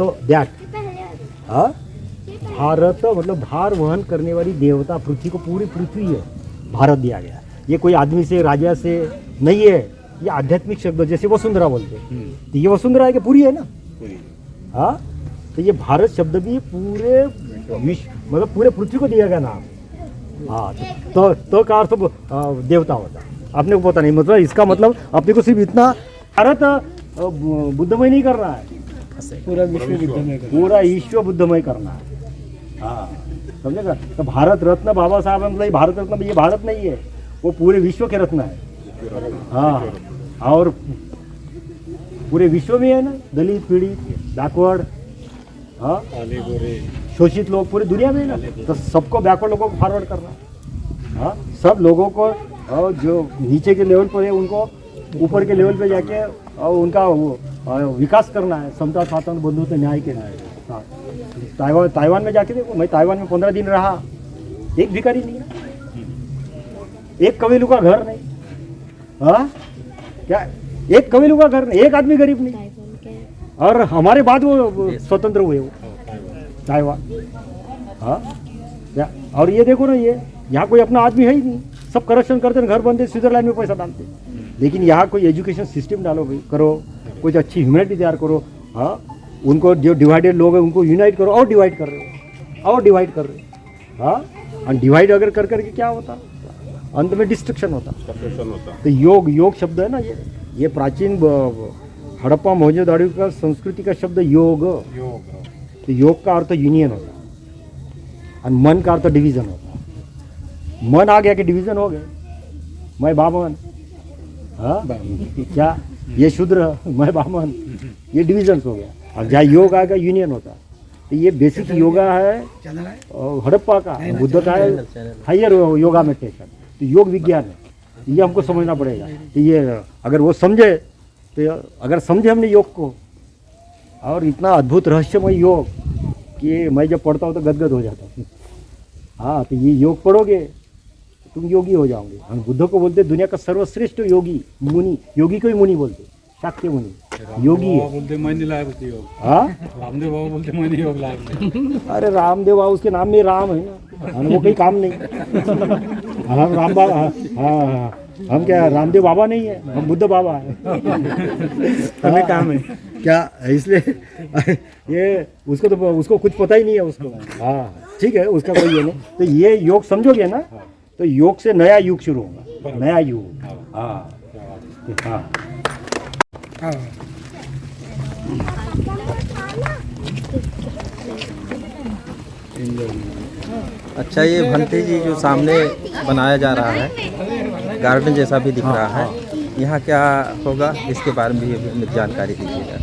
तो दैट भारत मतलब भार वहन करने वाली देवता पृथ्वी को, पूरी पृथ्वी है, भारत दिया गया। ये कोई आदमी से राजा से नहीं है, ये आध्यात्मिक शब्द, जैसे वसुंधरा बोलते हैं, तो ये वसुंधरा है कि पूरी है ना। हाँ, तो ये भारत शब्द भी पूरे विश्व मतलब पूरे पृथ्वी को दिया गया नाम। हाँ, तो का अर्थ देवता होता। आपने को पता नहीं, मतलब इसका मतलब अपने को सिर्फ इतना भारत बुद्धमय नहीं करना है, पूरा विश्व बुद्धमय करना है। हाँ, समझेगा। तो भारत रत्न बाबा साहब मतलब ये भारत रत्न, ये भारत नहीं है, वो पूरे विश्व के रत्न है। हाँ, और पूरे विश्व में है ना, दलित पीड़ित बैकवर्ड, हाँ, शोषित लोग पूरी दुनिया में है ना, तो सबको बैकवर्ड लोगों को फॉरवर्ड करना। हाँ, सब लोगों को, और जो नीचे के लेवल पर है उनको ऊपर के लेवल पे जाके और उनका विकास करना है, समता स्वातंत्र बंधुत्व न्याय के न्याय। हाँ, ताइवान में जाके देखो, मैं ताइवान में 15 दिन रहा, एक भिखारी नहीं है, एक कबीलू का घर नहीं। हाँ, क्या एक कबीलू का घर नहीं, एक आदमी गरीब नहीं। और हमारे बाद वो स्वतंत्र हुए, वो ताइवान। हाँ, क्या, और ये देखो ना, ये यहाँ कोई अपना आदमी है ही नहीं, सब करप्शन करते हैं, घर बनते, स्विट्जरलैंड में पैसा डालते। लेकिन यहाँ कोई एजुकेशन सिस्टम डालो भाई, करो कुछ अच्छी ह्यूमैनिटी तैयार करो। हाँ, उनको जो डिवाइडेड लोग हैं उनको यूनाइट करो, और डिवाइड कर रहे हो, और डिवाइड कर रहे हो। हाँ, और डिवाइड अगर कर करके क्या होता, अंत में डिस्ट्रक्शन होता। तो योग शब्द है ना, ये प्राचीन हड़प्पा मोहनजोदड़ो का संस्कृति का शब्द योग। तो योग का अर्थ यूनियन होता है, और मन का अर्थ डिवीजन होता है। मन आ गया कि डिवीजन हो गए, मैं बामन, हाँ क्या, ये शूद्र, मैं बामन, ये डिवीजन हो गया। और जहाँ योग आ गया यूनियन होता। तो ये बेसिक योगा है हड़प्पा का, बुद्ध का है हायर योगा मेडिटेशन। तो योग विज्ञान है, ये हमको समझना पड़ेगा। तो ये अगर वो समझे, तो अगर समझे हमने योग को, और इतना अद्भुत रहस्यमय योग कि मैं जब पढ़ता हूँ तो गदगद हो जाता हूँ। हाँ, तो ये योग पढ़ोगे तुम योगी हो जाओगे। हम बुद्ध को बोलते दुनिया का सर्वश्रेष्ठ योगी, मुनि, योगी को ही मुनि बोलते, शाक्य मुनि योगी है। बोलते मैं नहीं लायक होती योग। हाँ, रामदेव बाबा बोलते मैं नहीं योग लायक। अरे रामदेव बाबा, उसके नाम में राम है ना, वो कोई काम नहीं। हम राम बाबा, हाँ, हम क्या रामदेव बाबा नहीं है, हम बुद्ध बाबा है। हमें काम है क्या, इसलिए ये उसको कुछ पता ही नहीं है उसको। हाँ, ठीक है, उसका कोई ये नहीं। तो ये योग समझोगे ना, तो योग से नया युग शुरू होगा, नया युग। हाँ, हाँ, अच्छा, ये भंते जी जो सामने बनाया जा रहा है, गार्डन जैसा भी दिख रहा है, यहाँ क्या होगा, इसके बारे में भी जानकारी दीजिएगा।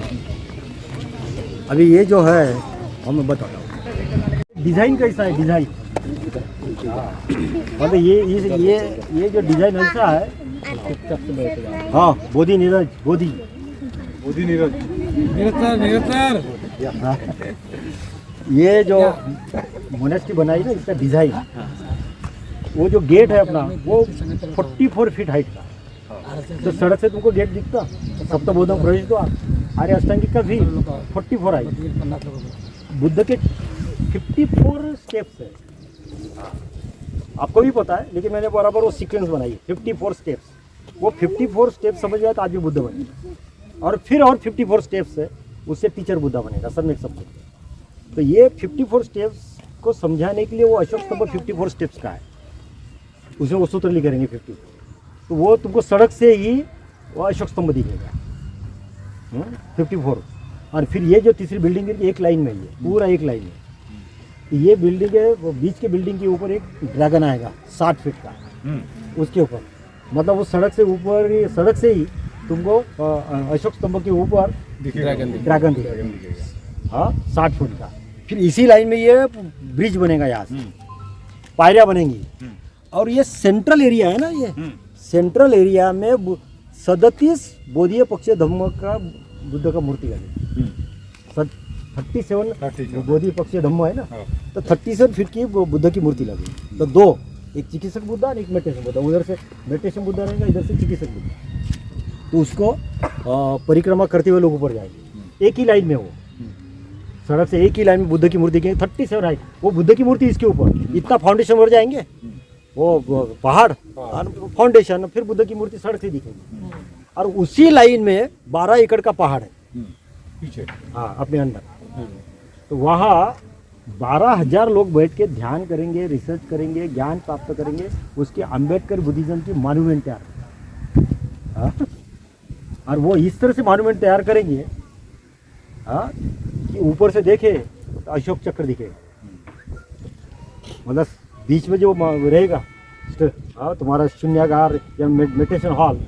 अभी ये जो है हम बताता हूँ, डिज़ाइन कैसा है, डिज़ाइन मतलब ये जो डिज़ाइन ऐसा है। हाँ, बोधि नीरज, बोधि नीरज, ये जो मोनेस्ट्री बनाई ना, इसका डिज़ाइन, वो जो गेट है अपना, वो 44 फीट हाइट का। तो सड़क से तुमको गेट दिखता, सप्तबोधम प्रवेश द्वार, आर्य अष्टांगिक का भी 44 हाइट। बुद्ध के 54 स्टेप्स है, आपको भी पता है, लेकिन मैंने बराबर वो सीक्वेंस बनाई, 54 स्टेप्स। वो 54 स्टेप्स समझ गया तो आज भी बुद्ध बनेगा, और फिर और 54 स्टेप्स है, उससे टीचर बुद्धा बनेगा, सब में एक सब्जेक्ट। तो ये 54 स्टेप्स को समझाने के लिए वो अशोक स्तंभ 54 स्टेप्स का है, उसमें वो सूत्र लिखे रहेंगे 54। तो वो तुमको सड़क से ही वो अशोक स्तंभ दिखेगा 54। और फिर ये जो तीसरी बिल्डिंग है, एक लाइन में ही है, पूरा एक लाइन में। तो ये बिल्डिंग है, वो बीच के बिल्डिंग के ऊपर एक ड्रैगन आएगा 60 फीट का, उसके ऊपर, मतलब वो सड़क से ऊपर, सड़क से ही तुमको अशोक स्तंभ के ऊपर ड्रैगन दिखेगा। हाँ, 60 फुट का। फिर इसी लाइन में ये ब्रिज बनेगा, यहाँ से पायरियाँ बनेंगी। और ये सेंट्रल एरिया है ना, ये सेंट्रल एरिया में 37 बोधीय पक्षीय धम्म का बुद्ध का मूर्ति लगे। 37 बोधि पक्षीय धम्म है ना, तो 37 फीट की बुद्ध की मूर्ति लगी। तो दो, एक चिकित्सक बुद्धा और एक मेडिटेशन बुद्धा, उधर से मेडिटेशन बुद्धा रहेगा, इधर से चिकित्सक बुद्धा। तो उसको परिक्रमा करते हुए लोग ऊपर जाएंगे, एक ही लाइन में वो। सड़क से एक ही लाइन में बुद्ध की मूर्ति दिखेगी, 37 हाइट, वो बुद्ध की मूर्ति इसके ऊपर, इतना फाउंडेशन भर जाएंगे, वो पहाड़ फाउंडेशन, फिर बुद्ध की मूर्ति सड़क से दिखेगी। और उसी लाइन में 12 एकड़ का पहाड़ है पीछे। हाँ अपने अंदर। तो वहाँ 12,000 लोग बैठ के ध्यान करेंगे, रिसर्च करेंगे, ज्ञान प्राप्त करेंगे, उसके अम्बेडकर बुद्धिज्म की मॉन्यूमेंट तैयार करेंगे। हाँ? और वो इस तरह से मॉन्यूमेंट तैयार करेंगे हाँ कि ऊपर से देखे तो अशोक चक्र दिखेगा, मतलब बीच में जो रहेगा हाँ तुम्हारा शून्यागार या मेडिटेशन हॉल,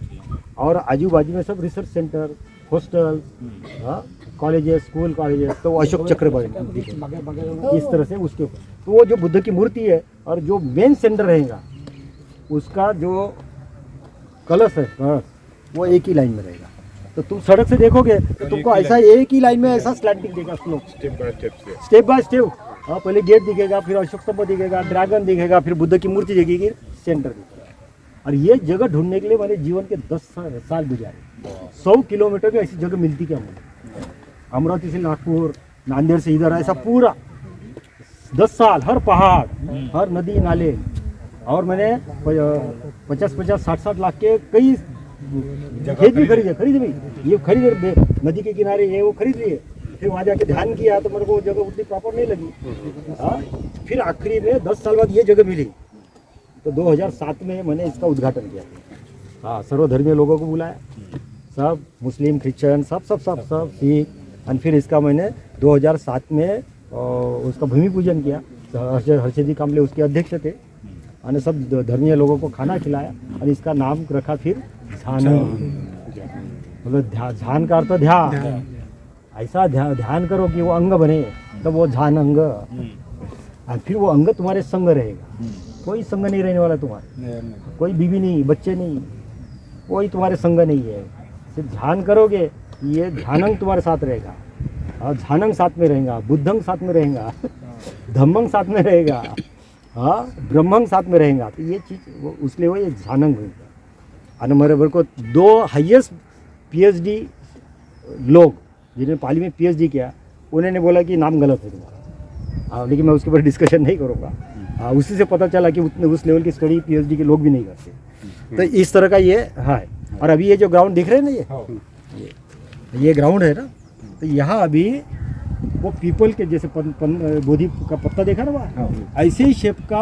और आजू बाजू में सब रिसर्च सेंटर, हॉस्टल, हाँ कॉलेजेस, स्कूल कॉलेजेस, तो वो अशोक चक्र बनेगा इस तरह से उसके ऊपर। तो वो जो बुद्ध की मूर्ति है और जो मेन सेंटर रहेगा उसका जो कलश है वो एक ही लाइन में रहेगा। तो तुम सड़क से देखोगे तो तुमको ऐसा एक ही लाइन में ऐसा स्लैंटिंग देगा स्लोप, स्टेप बाय स्टेप। हाँ पहले गेट दिखेगा, फिर अशोक स्तंभ दिखेगा, ड्रैगन दिखेगा, फिर बुद्ध की मूर्ति दिखेगी, सेंटर दिखेगा। और ये जगह ढूंढने के लिए मैंने जीवन के 10 साल गुजारे। 100 किलोमीटर में ऐसी जगह मिलती क्या मुझे, अमरावती से नागपुर, नांदेड़ से इधर, ऐसा पूरा 10 साल, हर पहाड़, हर नदी नाले। और मैंने 50-50, 60-60 लाख के कई खेत भी खरीदे भाई, ये खरीदे नदी के किनारे, ये वो खरीद लिए। फिर वहाँ जाके ध्यान किया तो मेरे को जगह उतनी प्रॉपर नहीं लगी। हाँ फिर आखिरी में 10 साल बाद ये जगह मिली, तो 2007 में मैंने इसका उद्घाटन किया। हाँ सर्वधर्मीय लोगों को बुलाया, सब मुस्लिम, क्रिश्चियन, सब सिख। और फिर इसका मैंने 2007 में उसका भूमि पूजन किया। हर्षदी कामले उसके अध्यक्ष थे, और सब धर्मीय लोगों को खाना खिलाया, और इसका नाम रखा फिर झानंग। मतलब ध्यान का अर्थ ध्यान, ऐसा ध्यान करो कि वो अंग बने, तब वो झानंग। और फिर वो अंग तुम्हारे संग रहेगा, कोई संग नहीं रहने वाला तुम्हारे, कोई बीवी नहीं, बच्चे नहीं, कोई तुम्हारे संग नहीं है। सिर्फ ध्यान करोगे, ये ध्यानंग तुम्हारे साथ रहेगा, और झानंग साथ में रहेगा, बुद्धंग साथ में रहेगा, धम्मंग साथ में रहेगा, हाँ ब्रह्मंग साथ में रहेगा। तो ये चीज़ उसलिए वो ये झानंग बनेगा। और मेरे को 2 हाईएस्ट PhD लोग जिन्होंने पाली में PhD किया, उन्होंने बोला कि नाम गलत है तुम्हारा। हाँ लेकिन मैं उसके ऊपर डिस्कशन नहीं करूँगा। हाँ उसी से पता चला कि उतने उस लेवल की स्टडी PhD के लोग भी नहीं करते। तो इस तरह का ये है। और अभी ये जो ग्राउंड दिख रहे हैं ना, ये ग्राउंड है ना, तो यहाँ अभी वो पीपल के जैसे बोधि का पत्ता देखा ना वहाँ, ऐसे ही शेप का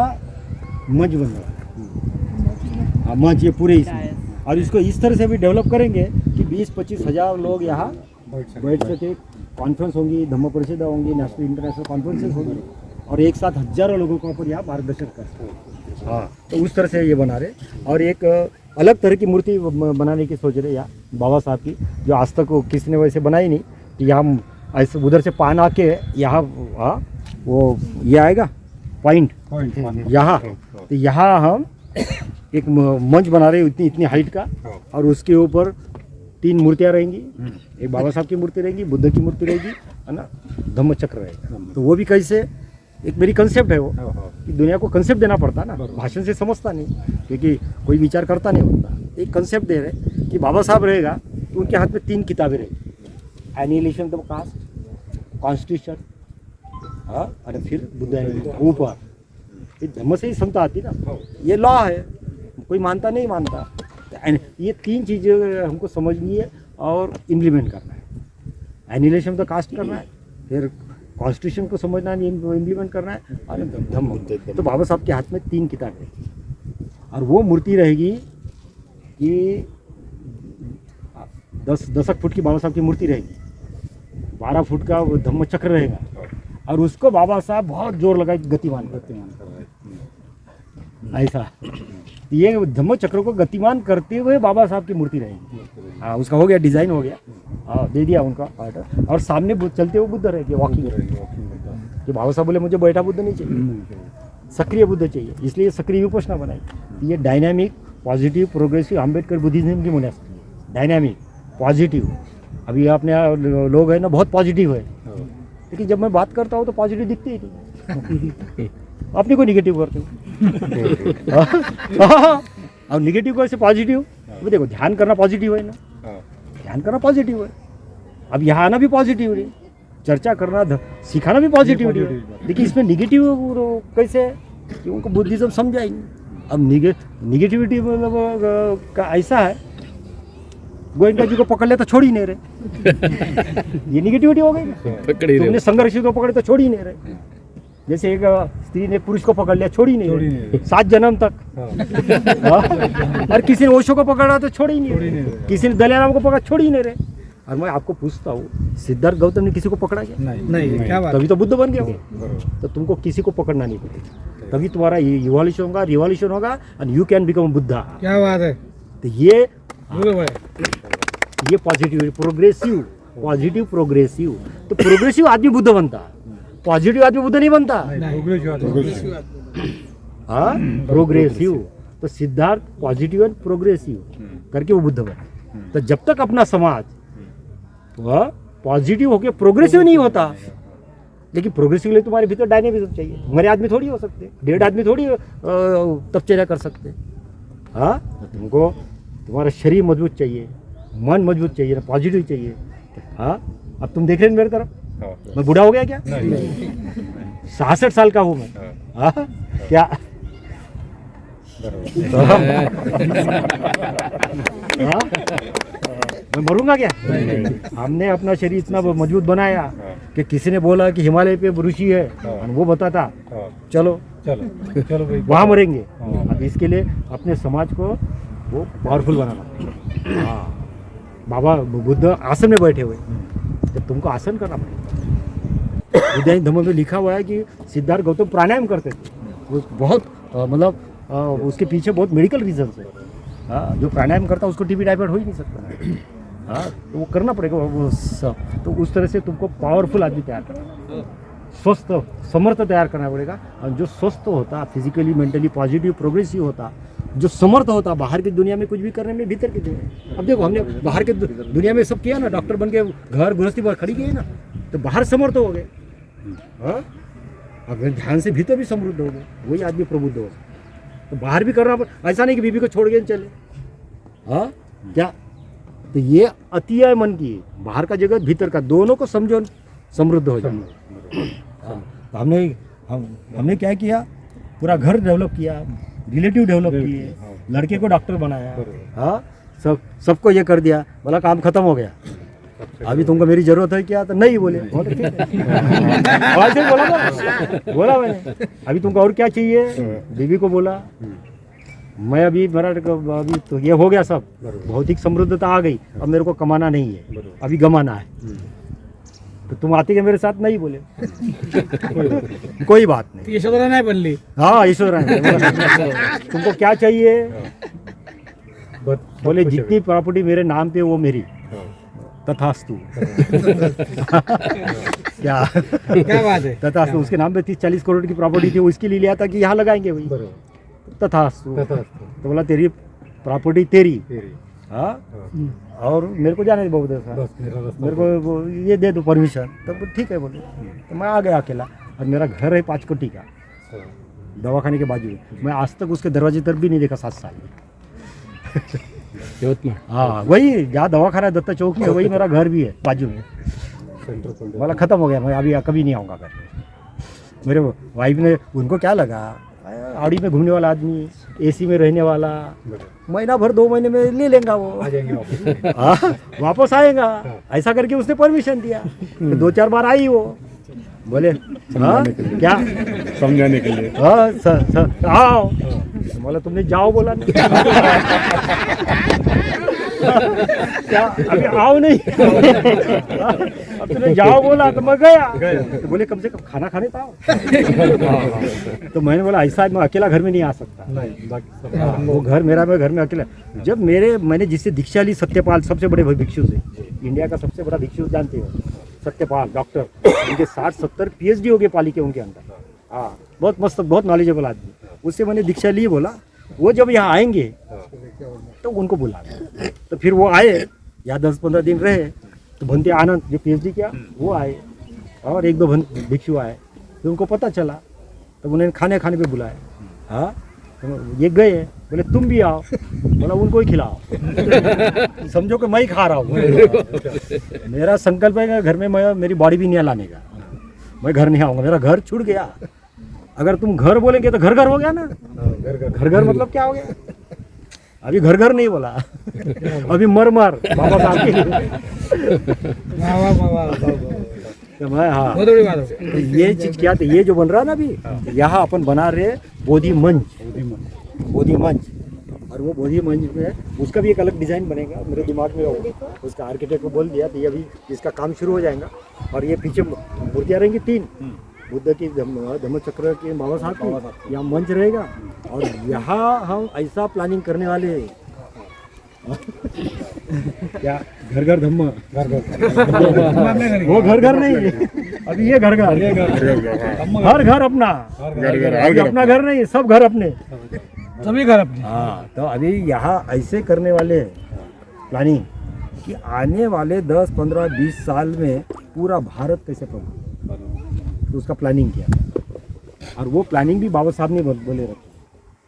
मंच बन रहा है। हाँ मंच ये पूरे इसमें, और इसको इस तरह से भी डेवलप करेंगे कि 20-25 हज़ार लोग यहाँ बैठ सके। कॉन्फ्रेंस होंगी, धम्म परिषद होंगी, नेशनल इंटरनेशनल कॉन्फ्रेंसेस होंगी, और एक साथ हज़ारों लोगों को ऊपर यहाँ मार्गदर्शन कर सकते। हाँ तो उस तरह से ये बना रहे। और एक अलग तरह की मूर्ति बनाने की सोच रहे यहाँ बाबा साहब की, जो आज तक किसी ने वैसे बनाई नहीं। कि यहाँ ऐसे उधर से पान आके यहाँ वो ये आएगा पॉइंट यहाँ, तो यहाँ हम एक मंच बना रहे हैं इतनी हाइट का, और उसके ऊपर 3 मूर्तियाँ रहेंगी। एक बाबा साहब की मूर्ति रहेगी, बुद्ध की मूर्ति रहेगी, है ना, धम्म चक्र रहेगा। तो वो भी कैसे, एक मेरी कंसेप्ट है वो, कि दुनिया को कंसेप्ट देना पड़ता है ना, भाषण से समझता नहीं, क्योंकि कोई विचार करता नहीं होता। एक कंसेप्ट दे रहे कि बाबा साहब रहेगा तो उनके हाथ में 3 किताबें रहेगी, एनिहिलेशन ऑफ कास्ट, कॉन्स्टिट्यूशन, हाँ, और फिर बुद्ध ऊपर। ये धर्म से ही समता आती ना, ये लॉ है, कोई मानता नहीं मानता। ये 3 चीज़ें हमको समझनी है और इम्प्लीमेंट करना है। एनिहिलेशन ऑफ द कास्ट करना है, फिर कॉन्स्टिट्यूशन को समझना है, इम्प्लीमेंट करना है, और धम्म। तो बाबा साहब के हाथ में 3 किताबें रहेगी, और वो मूर्ति रहेगी कि 10 फुट की बाबा साहब की मूर्ति रहेगी, 12 फुट का धम्म चक्र रहेगा, और उसको बाबा साहब बहुत जोर लगा गतिमान कर रहे हैं। ऐसा ये धम्म चक्र को गतिमान करते हुए बाबा साहब की मूर्ति रहेगी। हाँ उसका हो गया, डिज़ाइन हो गया, हाँ दे दिया उनका ऑर्डर। और सामने चलते हुए बुद्ध रहेंगे, वॉकिंग रहेंगे। कि बाबा साहब बोले मुझे बैठा बुद्ध नहीं चाहिए, सक्रिय बुद्ध चाहिए, इसलिए सक्रिय विपश्यना बनाई। ये dynamic, positive, progressive Ambedkar Buddhism की मोनेस्ट्री, डायनामिक, पॉजिटिव। अभी अपने लोग हैं ना बहुत पॉजिटिव है, लेकिन जब मैं बात करता हूँ तो पॉजिटिव दिखते ही नहीं, अपने को निगेटिव करते हो। अब निगेटिव को ऐसे पॉजिटिव, वो देखो ध्यान करना पॉजिटिव है ना, ध्यान करना पॉजिटिव है। अब यहाँ आना भी पॉजिटिव है, चर्चा करना सिखाना भी पॉजिटिविटी है। लेकिन इसमें निगेटिव कैसे है कि उनको बुद्धिज्म समझा ही नहीं। अब निगेटिविटी मतलब का ऐसा है, गोयनका जी को पकड़ लिया तो छोड़ ही नहीं रहे, ये निगेटिविटी हो गई ना। तुमने संघर्ष को पकड़े तो छोड़ ही नहीं रहे। जैसे एक स्त्री ने पुरुष को पकड़ लिया, छोड़ ही नहीं रहे 7 जन्म तक। और किसी ने ओशो को पकड़ा तो छोड़ ही नहीं रहे, किसी ने दलियाराम को पकड़ा, छोड़ ही नहीं रहे। और मैं आपको पूछता हूँ, सिद्धार्थ गौतम ने किसी को पकड़ा क्या? नहीं, क्या बात। तभी तो बुद्ध बन गया वो। तो तुमको किसी को पकड़ना नहीं पड़ेगा, तभी तुम्हारा इवोल्यूशन होगा, रिवॉल्यूशन होगा, and you can become Buddha. क्या बात है। तो ये बोलो भाई। ये पॉजिटिव प्रोग्रेसिव, पॉजिटिव प्रोग्रेसिव। तो प्रोग्रेसिव आदमी बुद्ध बनता है, पॉजिटिव आदमी बुद्ध नहीं बनता। हाँ, प्रोग्रेसिव। तो सिद्धार्थ पॉजिटिव एंड प्रोग्रेसिव करके वो बुद्ध बने। तो जब तक अपना समाज वह पॉजिटिव होकर प्रोग्रेसिव नहीं होता, लेकिन प्रोग्रेसिव लिए तुम्हारे भीतर डायनेमिज्म चाहिए। हमारे आदमी थोड़ी हो सकते, 1.5 आदमी थोड़ी तपचर्या कर सकते। हाँ, तुमको तुम्हारा शरीर मजबूत चाहिए, मन मजबूत चाहिए, ना पॉजिटिव चाहिए। हाँ, अब तुम देख रहे हो मेरी तरफ, मैं बूढ़ा हो गया क्या? 66 साल का हूँ मैं। हाँ, क्या हाँ? मैं मरूंगा क्या? हमने अपना शरीर इतना मजबूत बनाया कि किसी ने बोला कि हिमालय पे ऋषि है, और वो बताता चलो भाई वहाँ मरेंगे। अब इसके लिए अपने समाज को वो पावरफुल बनाना। हाँ, बाबा बुद्ध आसन में बैठे हुए, जब तुमको आसन करना पड़ेगा। बुद्ध धम्म में लिखा हुआ है कि सिद्धार्थ गौतम प्राणायाम करते थे। वो बहुत मतलब उसके पीछे बहुत मेडिकल रीजन है। हाँ, जो प्राणायाम करता उसको टीबी टाइफाइड हो ही नहीं सकता। हाँ, तो वो करना पड़ेगा वो सब। तो उस तरह से तुमको पावरफुल आदमी तैयार करना, स्वस्थ समर्थ तैयार करना पड़ेगा। और जो स्वस्थ होता, फिजिकली मेंटली पॉजिटिव प्रोग्रेसिव होता, जो समर्थ होता बाहर की दुनिया में कुछ भी करने में, भीतर की दुनिया। अब देखो, हमने बाहर के दुनिया में सब किया ना, डॉक्टर बन के घर गृहस्थी पर खड़ी गई ना, तो बाहर समर्थ हो गए। हाँ, अगर ध्यान से भीतर भी समृद्ध हो गए, वही आदमी प्रबुद्ध हो। तो बाहर भी करना, ऐसा नहीं कि बीबी को छोड़ के चले। हाँ, क्या? तो ये अति है मन की, बाहर का जगत भीतर का, दोनों को समझो, समृद्ध हो जाए। हाँ, तो हमने क्या किया, पूरा घर डेवलप किया, रिलेटिव डेवलप किए, लड़के को डॉक्टर बनाया। हाँ, सबको ये कर दिया, बोला काम खत्म हो गया। अभी तुमको मेरी जरूरत है क्या? तो नहीं बोले। बोला मैंने, अभी तुमको और क्या चाहिए? बीवी को बोला, मैं अभी मेरा अभी तो ये हो गया, सब भौतिक समृद्धता आ गई, अब मेरे को कमाना नहीं है, अभी गमाना है। तो तुम आते क्या मेरे साथ? नहीं बोले। कोई बात नहीं, यशोधरा नहीं बनली। हाँ, यशोधरा तुमको क्या चाहिए? बोले जितनी प्रॉपर्टी मेरे नाम पे वो मेरी, तथास्तु। क्या बात है। तथास्तु। उसके नाम पे 30-40 करोड़ की प्रॉपर्टी थी, वो इसके लिए लिया था कि यहाँ लगाएंगे वही। तथास्तु। तो बोला तेरी प्रॉपर्टी तेरी। हाँ, और मेरे को जाने दे बहुत ऐसा, मेरे को वो ये दे दो परमिशन। तो ठीक है बोले। तो मैं आ गया अकेला, और मेरा घर है 5 कोटी का, दवाखाने के बाजू में। मैं आज तक उसके दरवाजे तरफ भी नहीं देखा 7 साल में। हाँ, वही जहाँ दवाखाना दत्ता चौक में, वही मेरा घर भी है बाजू में। बोला खत्म हो गया, मैं अभी कभी नहीं आऊँगा घर। मेरे वाइफ ने, उनको क्या लगा, आड़ी में घूमने वाला आदमी, एसी में रहने वाला, महीना भर 2 महीने में ले लेगा वो, वापस आएगा। ऐसा करके उसने परमिशन दिया। तो 2-4 बार आई वो। बोले हाँ क्या? समझाने के लिए। हाँ, आओ। बोला तुमने जाओ बोला नहीं। क्या अभी आओ नहीं? अब तुमने जाओ बोला तो मैं गया। तो बोले कम से कम खाना खाने तो आओ। तो मैंने बोला ऐसा मैं अकेला घर में नहीं आ सकता। वो घर मेरा, मैं घर में अकेला। जब मैंने जिससे दीक्षा ली, सत्यपाल, सबसे बड़े भिक्षु से, इंडिया का सबसे बड़ा भिक्षु जानते हो, सत्यपाल डॉक्टर, उनके 60-70 PhD हो गए पाली के उनके अंदर। हाँ, बहुत मस्त, बहुत नॉलेजेबल आदमी। उससे मैंने दीक्षा ली। बोला वो जब यहाँ आएंगे तो उनको बुला। तो फिर वो आए, यहाँ 10-15 दिन रहे। तो भंते आनंद जो PhD किया वो आए, और 1-2 भिक्षु आए। फिर उनको पता चला, तो उन्हें खाने पे बुलाए। हाँ, तो ये गए, बोले तुम भी आओ, बोला उनको ही खिलाओ। समझो कि मैं ही खा रहा हूँ। मेरा संकल्प है कि घर में मैं मेरी बॉडी भी नहीं लाने का, मैं घर नहीं आऊँगा, मेरा घर छूट गया। अगर तुम घर बोलेंगे तो घर घर हो गया ना, घर घर मतलब क्या हो गया? अभी घर घर नहीं बोला, अभी मर मर बाबा साहब की। वाह वाह वाह वाह वाह। तो मैं हाँ, बहुत बड़ी बात है। तो ये चीज क्या, तो ये जो बन रहा है ना अभी, यहाँ अपन बना रहे बोधि मंच, बोधि मंच। और वो बोधि मंच में उसका भी एक अलग डिजाइन बनेगा, मेरे दिमाग में होगा। उसका आर्किटेक्ट को बोल दिया, तो ये अभी इसका काम शुरू हो जाएगा। और ये पीछे मूर्तियाँ रहेंगी 3, बुद्ध की, धम्मचक्र की, बाबा साहब की, यहाँ मंच रहेगा। और यहाँ हम ऐसा प्लानिंग करने वाले हैं, क्या घर घर धम्म, वो घर घर नहीं, अभी ये घर घर, हर घर अपना, अभी अपना घर नहीं, सब घर अपने, सभी घर अपने। हाँ। तो अभी यहाँ ऐसे करने वाले प्लानिंग कि आने वाले 10, 15, 20 साल में पूरा भारत कैसे प्रभावित, तो उसका प्लानिंग किया। और वो प्लानिंग भी बाबा साहब ने बोले रखे,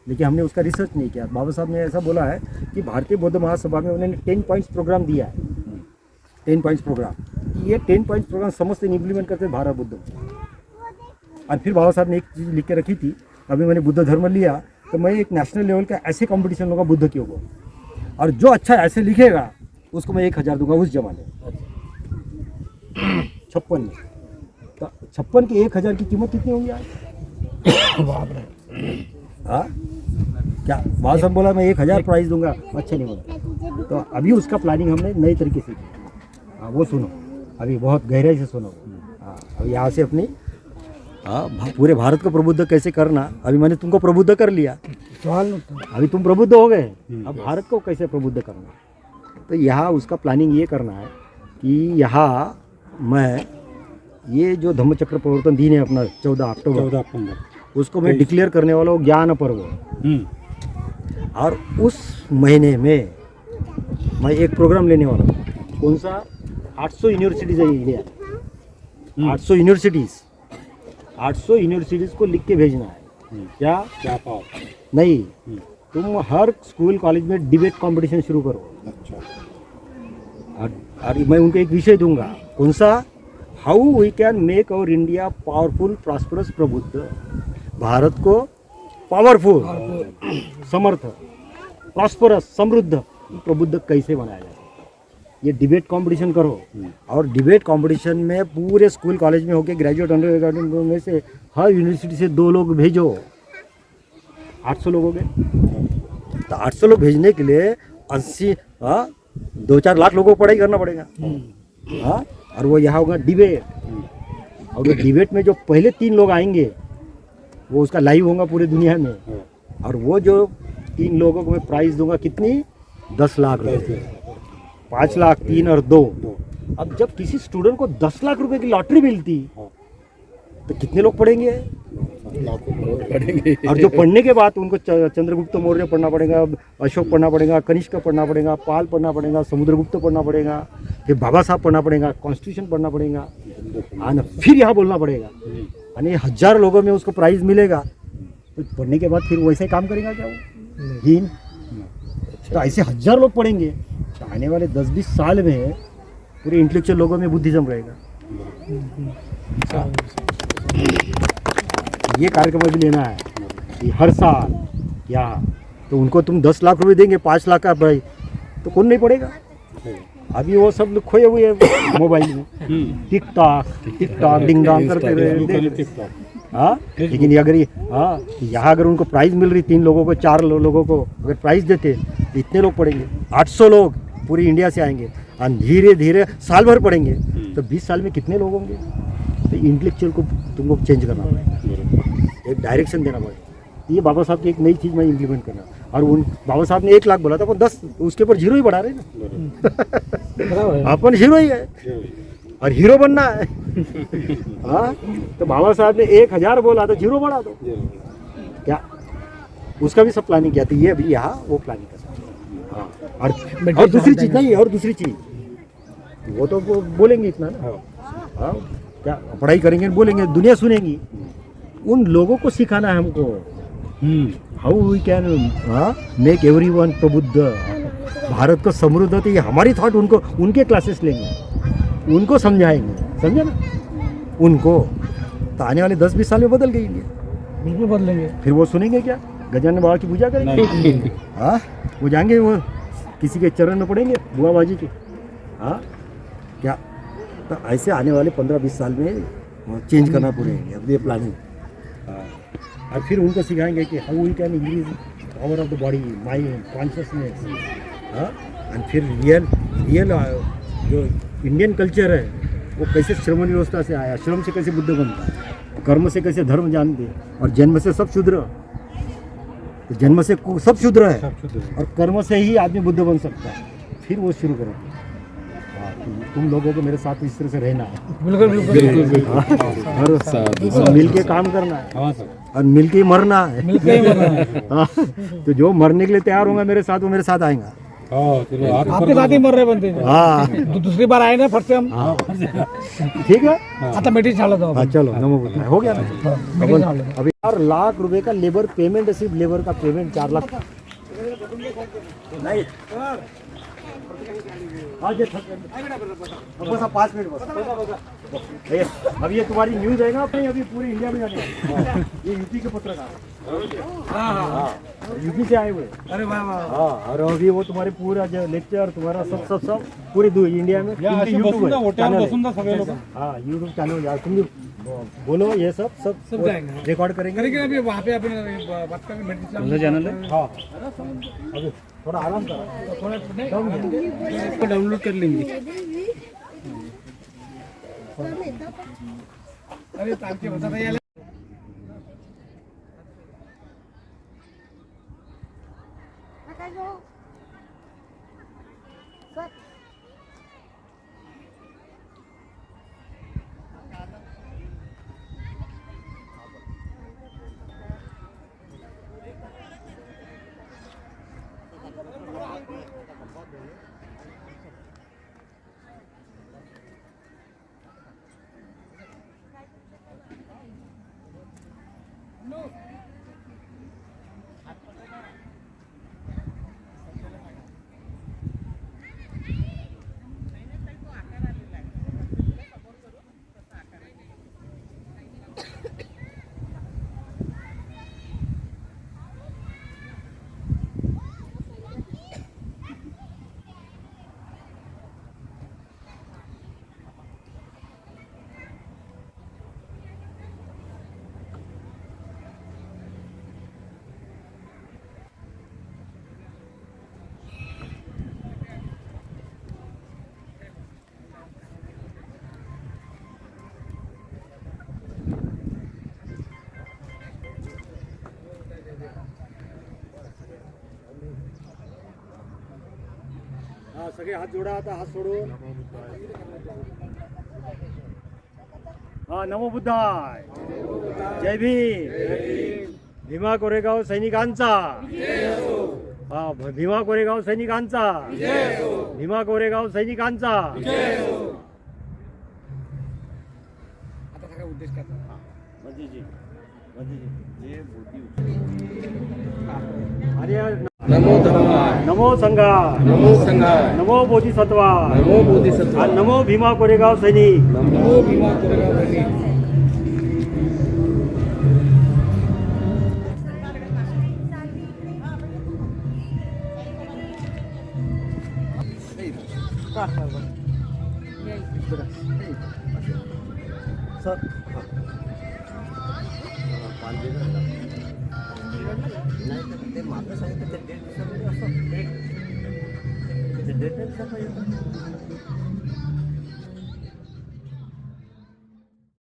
लेकिन हमने उसका रिसर्च नहीं किया। बाबा साहब ने ऐसा बोला है कि भारतीय बौद्ध महासभा में उन्होंने 10 पॉइंट्स प्रोग्राम दिया है, 10 पॉइंट्स प्रोग्राम। ये 10 पॉइंट्स प्रोग्राम समझते इम्प्लीमेंट करते भारत बुद्ध। और फिर बाबा साहब ने एक चीज़ लिख के रखी थी, अभी मैंने बुद्ध धर्म लिया तो मैं एक नेशनल लेवल का ऐसे कंपटीशन लूँगा बुद्ध के ऊपर, और जो अच्छा ऐसे लिखेगा उसको मैं 1000 दूंगा उस जमाने 56 में। तो 56 की 1000 की कीमत कितनी होगी आज? हाँ क्या बाबा साहब बोला मैं 1000 प्राइस दूंगा, अच्छा नहीं बोला। तो अभी उसका प्लानिंग हमने नए तरीके से किया। हाँ वो सुनो, अभी बहुत गहराई से सुनो। हाँ अभी यहाँ से अपनी पूरे भारत को प्रबुद्ध कैसे करना, अभी मैंने तुमको प्रबुद्ध कर लिया, अभी तुम प्रबुद्ध हो गए, अब भारत को कैसे प्रबुद्ध करना। तो यहाँ उसका प्लानिंग ये करना है कि यहाँ मैं ये जो धम्मचक्र प्रवर्तन दिन है अपना 14 अक्टूबर, उसको मैं डिक्लेयर करने वाला हूँ ज्ञान पर्व। और उस महीने में मैं एक प्रोग्राम लेने वाला हूँ। कौन सा? 800 यूनिवर्सिटीज़ है इंडिया, 800 यूनिवर्सिटीज़, 800 यूनिवर्सिटीज़ को लिख के भेजना है। क्या पाओ नहीं, तुम हर स्कूल कॉलेज में डिबेट कंपटीशन शुरू करो। और मैं उनको एक विषय दूंगा, कौन सा? How we can make our India powerful prosperous प्रबुद्ध। भारत को पावरफुल, समर्थ, प्रॉस्परस, समृद्ध, प्रबुद्ध कैसे बनाया जाए, ये डिबेट कंपटीशन करो। और डिबेट कंपटीशन में पूरे स्कूल कॉलेज में होके ग्रेजुएट अंडर ग्रेजुएट में से हर यूनिवर्सिटी से 2 लोग भेजो, 800 लोग हो गए। तो 800 लोग भेजने के लिए 80 2-4 लाख लोगों को पढ़ाई करना पड़ेगा। हाँ, और वो यहाँ होगा डिबेट। और वो डिबेट में जो पहले 3 लोग आएंगे वो उसका लाइव होगा पूरी दुनिया में। और वो जो 3 लोगों को मैं प्राइज़ दूंगा, कितनी? 10 लाख रुपये, 5 लाख, 3 और 2। अब जब किसी स्टूडेंट को 10 लाख रुपए की लॉटरी मिलती तो कितने लोग पढ़ेंगे? और जो पढ़ने के बाद उनको चंद्रगुप्त मौर्य पढ़ना पड़ेगा, अशोक पढ़ना पड़ेगा, कनिष्क पढ़ना पड़ेगा, पाल पढ़ना पड़ेगा, समुद्रगुप्त पढ़ना पड़ेगा, फिर बाबा साहब पढ़ना पड़ेगा, कॉन्स्टिट्यूशन पढ़ना पड़ेगा, और फिर यहाँ बोलना पड़ेगा। यानी 1000 लोगों में उसको प्राइज़ मिलेगा। तो पढ़ने के बाद फिर वैसे ही काम करेगा क्या वो? हीन। तो ऐसे 1000 लोग पढ़ेंगे तो आने वाले 10-20 साल में पूरे इंटेलेक्चुअल लोगों में बुद्धिज्म रहेगा। ये कार्यक्रम भी लेना है कि हर साल यहाँ, तो उनको तुम 10 लाख रुपए देंगे, 5 लाख का भाई, तो कौन नहीं पड़ेगा? अभी वो सब लोग खोए हुए हैं मोबाइल में, टिक टॉक डिंग डॉन्ग करते रहे। हाँ, लेकिन अगर यहाँ अगर उनको प्राइज़ मिल रही 3 लोगों को, 4 लोगों को अगर प्राइज़ देते तो इतने लोग पढ़ेंगे, 800 लोग पूरी इंडिया से आएंगे और धीरे धीरे साल भर पढ़ेंगे, तो 20 साल में कितने लोग होंगे? तो इंटेलेक्चुअल को तुमको चेंज करना पड़ेगा, एक डायरेक्शन देना पड़ेगा। ये बाबा साहब की एक नई चीज़ मैं इम्प्लीमेंट करना। और उन बाबा साहब ने 1 लाख बोला था, वो 10 उसके ऊपर 0 ही बढ़ा रहे ना। अपन हीरो ही है और हीरो बनना है। हाँ, तो बाबा साहब ने 1000 बोला तो 0 बढ़ा दो क्या? उसका भी सब प्लानिंग किया। तो ये अभी यहाँ वो प्लानिंग करना। हाँ, और दूसरी चीज़ नहीं, और दूसरी चीज़ वो तो वो बोलेंगे इतना ना। हाँ, क्या पढ़ाई करेंगे बोलेंगे, दुनिया सुनेगी। उन लोगों को सिखाना है हमको how we can make everyone प्रबुद्ध, भारत को समृद्ध, तो ये हमारी थॉट उनको, उनके क्लासेस लेंगे, उनको समझाएंगे, समझे ना, उनको तो आने वाले 10-20 साल में बदल गई इंडिया। बिल्कुल बदलेंगे। फिर वो सुनेंगे क्या, गजानन बाबा की पूजा करेंगे? हाँ, वो जाएंगे, वो किसी के चरण में पड़ेंगे बुआ बाजी के? हाँ क्या? तो ऐसे आने वाले 15-20 साल में चेंज करना पूरे इंडिया, ये प्लानिंग। और फिर उनको सिखाएंगे कि how we can increase power of the body, mind, consciousness. हाँ, और फिर रियल जो इंडियन कल्चर है वो कैसे श्रमण व्यवस्था से आया, श्रम से कैसे बुद्ध बनता, कर्म से कैसे धर्म जानते, और जन्म से सब शूद्र, तो जन्म से सब शूद्र है और कर्म से ही आदमी बुद्ध बन सकता है। फिर वो शुरू करो। हाँ, तुम लोगों को मेरे साथ इस तरह से रहना है, बिल्कुल और मिल के काम करना है, और मिल के ही मरना है। हाँ, तो जो मरने के लिए तैयार होगा मेरे साथ, वो मेरे साथ आएगा। आपके साथ ही मर रहे बनते हैं। हाँ, दूसरी बार आए ना फट से हम। ठीक है। आता मेटी छाला दो। हाँ चलो, नमो बुद्धाय हो गया ना। अभी 4 लाख रुपए का लेबर पेमेंट है, सिर्फ लेबर का पेमेंट 4 लाख नहीं। बस 5 मिनट बस। अब ये तुम्हारी न्यूज है ना अपनी, अभी पूरे इंडिया में जाने, ये यूपी के पत्रकार, यूपी से आए हुए। अरे वाह वाह। हाँ, और अभी वो तुम्हारे पूरा जो लेक्चर तुम्हारा सब पूरे इंडिया में यूट्यूब हाँ यूट्यूब चैनल यार, तुम भी बोलो, ये सब जाएंगे। रिकॉर्ड करेंगे। अभी वहाँ पे अपने बात करेंगे। चैनल है? हाँ, अभी थोड़ा आराम करो, इसको डाउनलोड कर लेंगे। अरे ताकि बता यार। हाँ, सगळे हात जोडा, आता हात सोडून। हाँ, नमो बुद्धाय, जय भीम, भीमा कोरेगाव सैनिकांचा, हाँ, भीमा कोरेगाव सैनिकांचा, भीमा कोरेगाव सैनिकांचा। आता सगळा उद्देश काय? अरे नमो धर्माय, नमो संघा, नमो संघाय, नमो बोधिसत्वा, नमो बोधिसत्व, आणि नमो भीमा कोरेगाव सैनिक। नमो भीमा कोरेगाव सैनिक। सर नाही, ते मागं सांगितलं, ते डेट दिवसामध्ये असं डेट नाही दिसत पाहिजे.